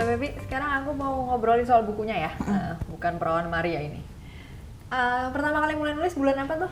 Mbak Febi, sekarang aku mau ngobrolin soal bukunya ya, bukan Perawan Maria ini. Pertama kali mulai nulis bulan apa tuh?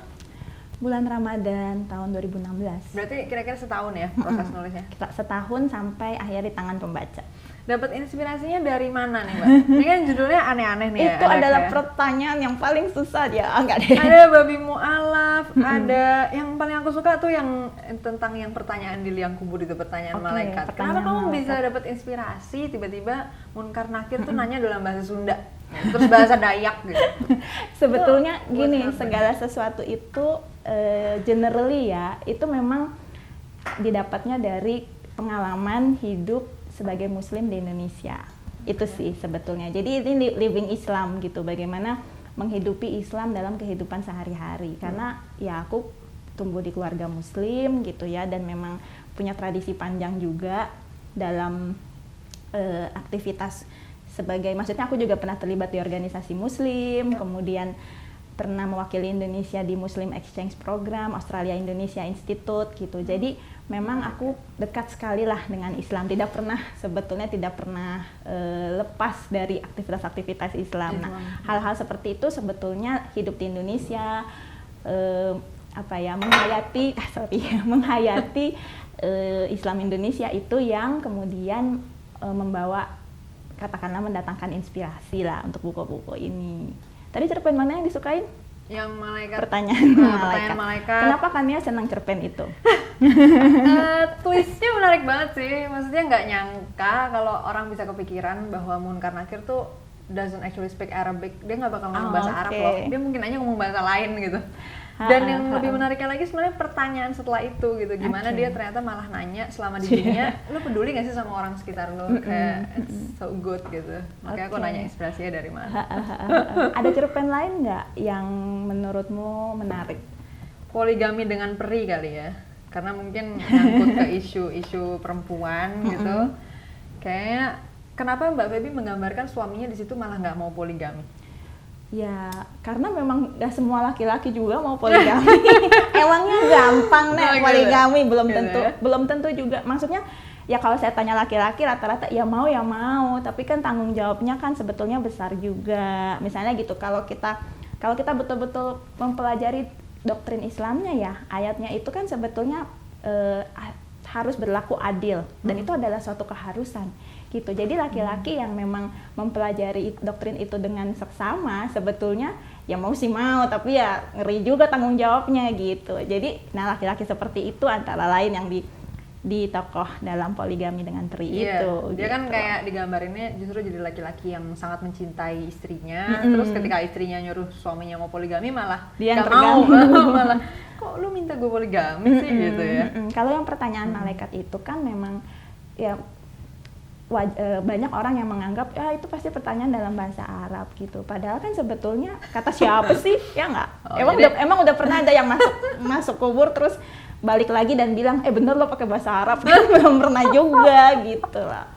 Bulan Ramadan tahun 2016. Berarti kira-kira setahun ya proses nulisnya? Setahun sampai akhir di tangan pembaca. Dapat inspirasinya dari mana nih Mbak? Ini kan judulnya aneh-aneh nih ya. Itu adalah pertanyaan yang paling susah ya, enggak deh. Ada babi mu'alaf, ada yang paling aku suka tuh yang tentang yang pertanyaan di liang kubur itu, pertanyaan malaikat. Kenapa kamu bisa dapat inspirasi tiba-tiba Munkar Nakir tuh nanya dalam bahasa Sunda, terus bahasa Dayak gitu? Sebetulnya gini, segala sesuatu itu generally ya, itu memang didapatnya dari pengalaman hidup sebagai muslim di Indonesia. Itu sih sebetulnya. Jadi ini living Islam gitu, bagaimana menghidupi Islam dalam kehidupan sehari-hari. Karena ya aku tumbuh di keluarga muslim gitu ya, dan memang punya tradisi panjang juga dalam aktivitas sebagai, maksudnya aku juga pernah terlibat di organisasi muslim, kemudian pernah mewakili Indonesia di Muslim Exchange Program, Australia Indonesia Institute gitu. Jadi memang aku dekat sekali lah dengan Islam, sebetulnya tidak pernah lepas dari aktivitas-aktivitas Islam. Nah, hal-hal seperti itu sebetulnya hidup di Indonesia, menghayati Islam Indonesia itu yang kemudian membawa, katakanlah mendatangkan inspirasi lah untuk buku-buku ini. Tadi cerpen mana yang disukain? Yang malaikat. Pertanyaan malaikat. Kenapa Kania senang cerpen itu? Twistnya menarik banget sih. Maksudnya nggak nyangka kalau orang bisa kepikiran bahwa Munkar Nakir tuh doesn't actually speak Arabic. Dia nggak bakal ngomong bahasa Arab loh. Dia mungkin aja ngomong bahasa lain gitu. Dan yang lebih menariknya lagi sebenarnya pertanyaan setelah itu gitu. Gimana dia ternyata malah nanya selama di dunia, lu peduli gak sih sama orang sekitar lu? Kayak it's so good gitu. Makanya aku nanya inspirasinya dari mana. Ada cerpen lain nggak yang menurutmu menarik? Poligami dengan peri kali ya. Karena mungkin nyangkut ke isu-isu perempuan gitu. Kayaknya kenapa Mbak Febi menggambarkan suaminya di situ malah nggak mau poligami? Ya, karena memang gak semua laki-laki juga mau poligami. Emangnya gampang nih poligami, belum tentu juga. Maksudnya ya kalau saya tanya laki-laki rata-rata ya mau, tapi kan tanggung jawabnya kan sebetulnya besar juga. Misalnya gitu, kalau kita betul-betul mempelajari doktrin Islamnya ya, ayatnya itu kan sebetulnya harus berlaku adil, dan itu adalah suatu keharusan gitu. Jadi laki-laki yang memang mempelajari doktrin itu dengan seksama sebetulnya ya mau sih mau, tapi ya ngeri juga tanggung jawabnya gitu. Jadi laki-laki seperti itu antara lain yang di tokoh dalam Poligami dengan Peri itu. Dia kan kayak digambarinnya justru jadi laki-laki yang sangat mencintai istrinya, terus ketika istrinya nyuruh suaminya mau poligami malah dia gak mau, malah kok lu minta gue poligami sih gitu ya. Kalau yang pertanyaan malaikat itu kan memang ya banyak orang yang menganggap ya itu pasti pertanyaan dalam bahasa Arab gitu. Padahal kan sebetulnya kata siapa sih? Ya nggak? Emang udah pernah ada yang masuk kubur terus balik lagi dan bilang bener lo pakai bahasa Arab? Kan belum pernah juga gitu lah.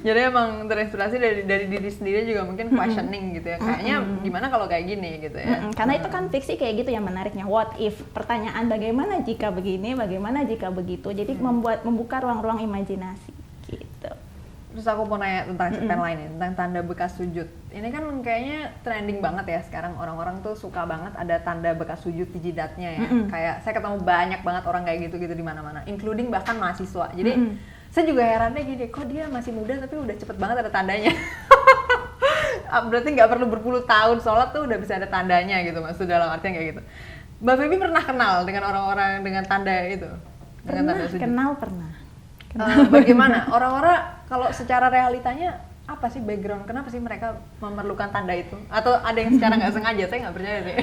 Jadi emang terinspirasi dari diri sendiri juga mungkin questioning gitu ya. Kayaknya gimana kalau kayak gini gitu ya. Karena itu kan fiksi kayak gitu yang menariknya. What if? Pertanyaan bagaimana jika begini, bagaimana jika begitu. Jadi membuka ruang-ruang imajinasi. Gitu. Terus aku mau nanya tentang cerpen lain nih, tentang tanda bekas sujud. Ini kan kayaknya trending banget ya sekarang, orang-orang tuh suka banget ada tanda bekas sujud di jidatnya ya. Kayak saya ketemu banyak banget orang kayak gitu-gitu di mana-mana, including bahkan mahasiswa. Jadi saya juga herannya gini, kok dia masih muda tapi udah cepet banget ada tandanya. Berarti nggak perlu berpuluh tahun sholat tuh udah bisa ada tandanya gitu, maksud dalam artian kayak gitu. Mbak Febi pernah kenal dengan orang-orang dengan tanda itu? Pernah. Bagaimana orang-orang kalau secara realitanya apa sih background, kenapa sih mereka memerlukan tanda itu, atau ada yang secara nggak sengaja? Saya nggak percaya deh.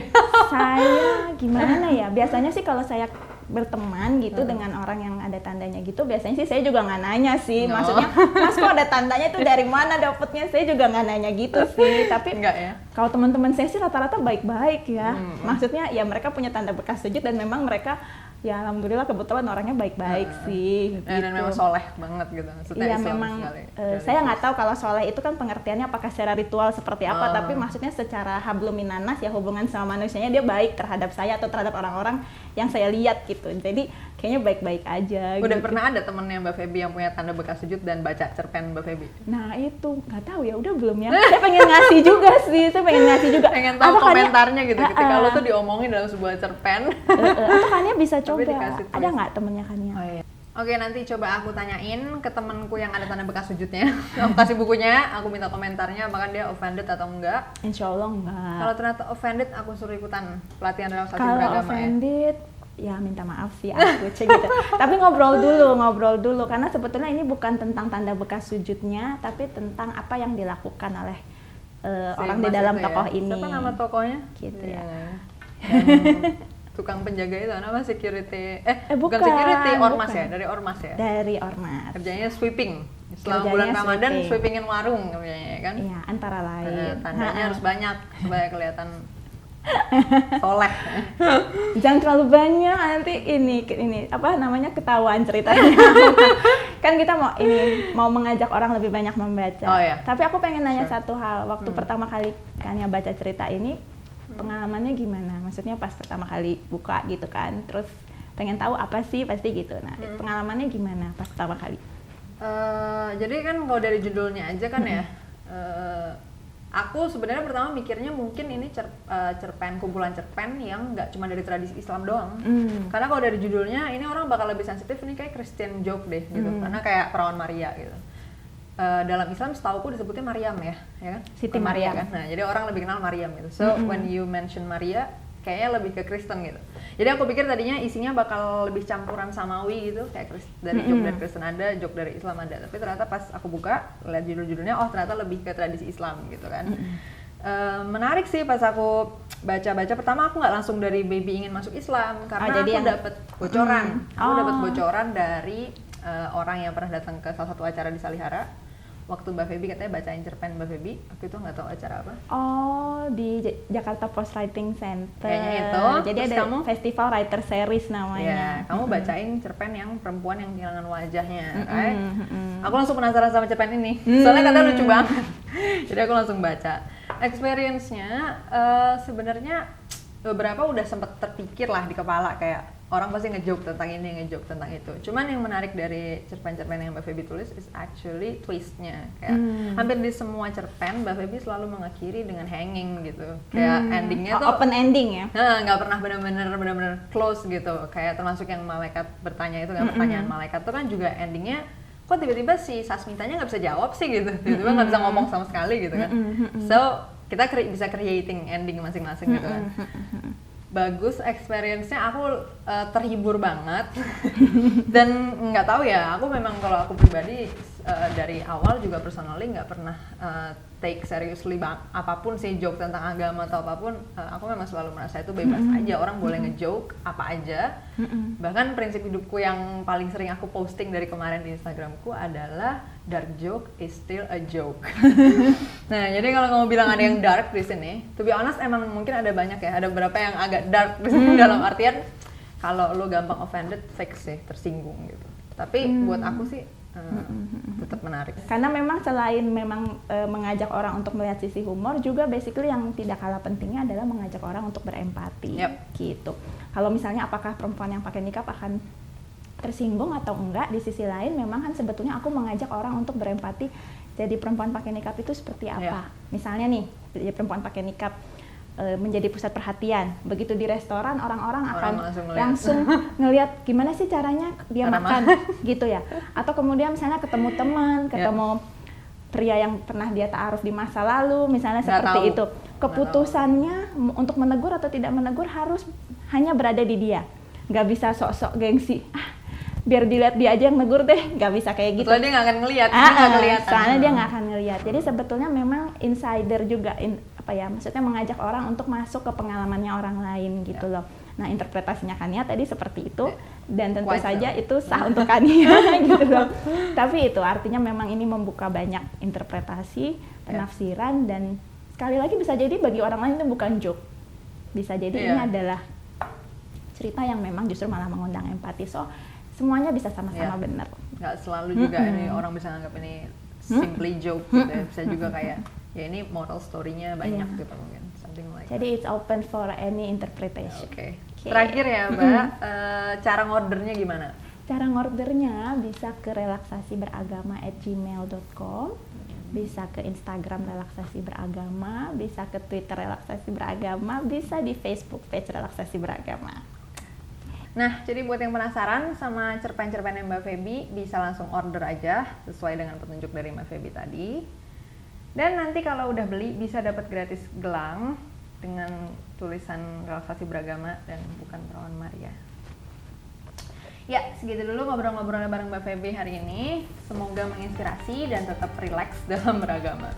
Saya gimana ya, biasanya sih kalau saya berteman gitu dengan orang yang ada tandanya gitu, biasanya sih saya juga nggak nanya sih, maksudnya mas kok ada tandanya itu dari mana dapetnya, saya juga nggak nanya gitu sih. Tapi enggak ya, Kalau teman-teman saya sih rata-rata baik-baik ya. Maksudnya ya mereka punya tanda bekas sujud dan memang mereka ya alhamdulillah kebetulan orangnya baik-baik sih. Dan gitu. memang soleh banget gitu. Maksudnya Iya Islam memang sekali. saya nggak tahu kalau soleh itu kan pengertiannya apakah secara ritual seperti apa, tapi maksudnya secara hablum minanas ya hubungan sama manusianya dia baik terhadap saya atau terhadap orang-orang yang saya lihat gitu. Jadi kayaknya baik-baik aja. Udah gitu. pernah ada temennya Mbak Feby yang punya tanda bekas sujud dan baca cerpen Mbak Feby? Nah itu nggak tahu ya udah belum ya. Saya pengen ngasih juga sih, saya pengen ngasih juga. Pengen tahu Atau komentarnya gitu ketika lo tuh diomongin dalam sebuah cerpen. Atau Kania bisa Tapi coba. dikasih Ada nggak temennya Kania? Oh iya. Oke, nanti coba aku tanyain ke temenku yang ada tanda bekas sujudnya. Aku kasih bukunya, aku minta komentarnya apakah dia offended atau enggak. Insya Allah enggak. Kalau ternyata offended, aku suruh ikutan pelatihan relaksasi Kalau beragama ya. offended, ya minta maaf sih aku cek gitu. Tapi ngobrol dulu karena sebetulnya ini bukan tentang tanda bekas sujudnya, tapi tentang apa yang dilakukan oleh orang di Mas dalam itu tokoh ya. ini. Siapa nama tokohnya? Gitu ya. Yang tukang penjaga itu nama security. Bukan security, ormas bukan. ya, dari ormas ya. Dari ormas. Kerjanya sweeping. Selama Kerjanya bulan Ramadan sweeping. sweepingin warung kayaknya kan. Iya, antara lain. Tandanya harus banyak supaya kelihatan soleh. Jangan terlalu banyak nanti ini apa namanya ketahuan ceritanya. Kan kita mau mengajak orang lebih banyak membaca. Oh, iya. Tapi aku pengen nanya Sure. satu hal. Waktu pertama kali Kania baca cerita ini, pengalamannya gimana? Maksudnya pas pertama kali buka gitu kan, terus pengen tahu apa sih pasti gitu. Nah, pengalamannya gimana pas pertama kali? Jadi kan kalau dari judulnya aja kan ya, aku sebenarnya pertama mikirnya mungkin ini cerpen, kumpulan cerpen yang nggak cuma dari tradisi Islam doang. Karena kalau dari judulnya ini orang bakal lebih sensitif, ini kayak Christian joke deh gitu, karena kayak perawan Maria gitu. Dalam Islam setauku disebutnya Maryam ya kan? Siti Maria Maryam. kan. Nah, jadi orang lebih kenal Maryam gitu. So when you mention Maria, kayaknya lebih ke Kristen gitu. Jadi aku pikir tadinya isinya bakal lebih campuran samawi gitu, kayak dari joke dari Kristen ada, joke dari Islam ada. Tapi ternyata pas aku buka, lihat judul-judulnya, oh ternyata lebih ke tradisi Islam gitu kan. Menarik sih pas aku baca-baca. Pertama aku nggak langsung dari baby ingin masuk Islam, karena jadi aku dapat bocoran. Aku dapat Oh. bocoran dari orang yang pernah datang ke salah satu acara di Salihara. Waktu Mbak Feby katanya bacain cerpen Mbak Feby, aku itu nggak tahu acara apa. Oh, di Jakarta Post Writing Center. Kayaknya itu. Jadi Terus ada kamu- Festival Writer Series namanya. Ya, kamu bacain cerpen yang perempuan yang kehilangan wajahnya, right? Aku langsung penasaran sama cerpen ini, soalnya katanya lucu banget. Jadi aku langsung baca. Experience-nya sebenarnya beberapa udah sempet terpikir lah di kepala, kayak orang pasti nge-joke tentang ini, nge-joke tentang itu. Cuman yang menarik dari cerpen-cerpen yang Mbak Feby tulis is actually twist-nya. Kayak hampir di semua cerpen Mbak Feby selalu mengakhiri dengan hanging gitu. Kayak endingnya tuh open ending ya. nggak pernah benar-benar close gitu. Kayak termasuk yang malaikat bertanya itu kan, pertanyaan malaikat tuh kan juga endingnya kok tiba-tiba si Sasmitanya nggak bisa jawab sih gitu, tiba-tiba nggak bisa ngomong sama sekali gitu kan. So kita bisa creating ending masing-masing gitu kan. Bagus experience-nya, aku terhibur banget. Dan nggak tahu ya, aku memang kalau aku pribadi dari awal juga personally nggak pernah take seriously apapun sih, joke tentang agama atau apapun. Aku memang selalu merasa itu bebas aja, orang boleh nge-joke apa aja. Bahkan prinsip hidupku yang paling sering aku posting dari kemarin di Instagramku adalah dark joke is still a joke. Nah, jadi kalau kamu bilang ada yang dark di sini, to be honest emang mungkin ada banyak ya, ada beberapa yang agak dark di sini dalam artian kalau lo gampang offended, fix sih, tersinggung gitu. Tapi buat aku sih tetap menarik. Karena memang selain mengajak orang untuk melihat sisi humor, juga basically yang tidak kalah pentingnya adalah mengajak orang untuk berempati. Gitu. Kalau misalnya apakah perempuan yang pakai nikab akan tersinggung atau enggak, di sisi lain memang kan sebetulnya aku mengajak orang untuk berempati. Jadi perempuan pakai nikab itu seperti apa? Misalnya nih, jadi perempuan pakai nikab menjadi pusat perhatian. Begitu di restoran orang-orang akan langsung ngelihat gimana sih caranya dia makan gitu ya. Atau kemudian misalnya ketemu teman, ketemu pria yang pernah dia ta'aruf di masa lalu, misalnya seperti itu. Keputusannya untuk menegur atau tidak menegur harus hanya berada di dia. Nggak bisa sok-sok gengsi. Biar dilihat dia aja yang negur deh, nggak bisa kayak gitu. Soalnya dia nggak akan ngelihat, nggak kelihatan. Soalnya dia nggak akan ngelihat. Jadi sebetulnya memang insider juga, maksudnya mengajak orang untuk masuk ke pengalamannya orang lain gitu loh. Nah, interpretasinya Kania tadi seperti itu, dan tentu saja itu sah untuk Kania gitu loh. Tapi itu artinya memang ini membuka banyak interpretasi, penafsiran, dan sekali lagi bisa jadi bagi orang lain itu bukan joke, bisa jadi ini adalah cerita yang memang justru malah mengundang empati. So semuanya bisa sama-sama benar. Nggak selalu juga ini orang bisa anggap ini simply joke gitu ya. Bisa juga kayak ya ini moral story-nya banyak gitu mungkin, something like Jadi it's open for any interpretation. Oke. Terakhir ya Mbak, cara ngordernya gimana? Cara ngordernya bisa ke relaksasiberagama@gmail.com, bisa ke Instagram relaksasi beragama, bisa ke Twitter relaksasi beragama, bisa di Facebook page relaksasi beragama. Nah, jadi buat yang penasaran sama cerpen-cerpennya Mbak Feby, bisa langsung order aja sesuai dengan petunjuk dari Mbak Feby tadi. Dan nanti kalau udah beli bisa dapat gratis gelang dengan tulisan relaksasi beragama dan bukan perawan Maria. Ya, segitu dulu ngobrol-ngobrolnya bareng Mbak Feby hari ini. Semoga menginspirasi dan tetap rileks dalam beragama.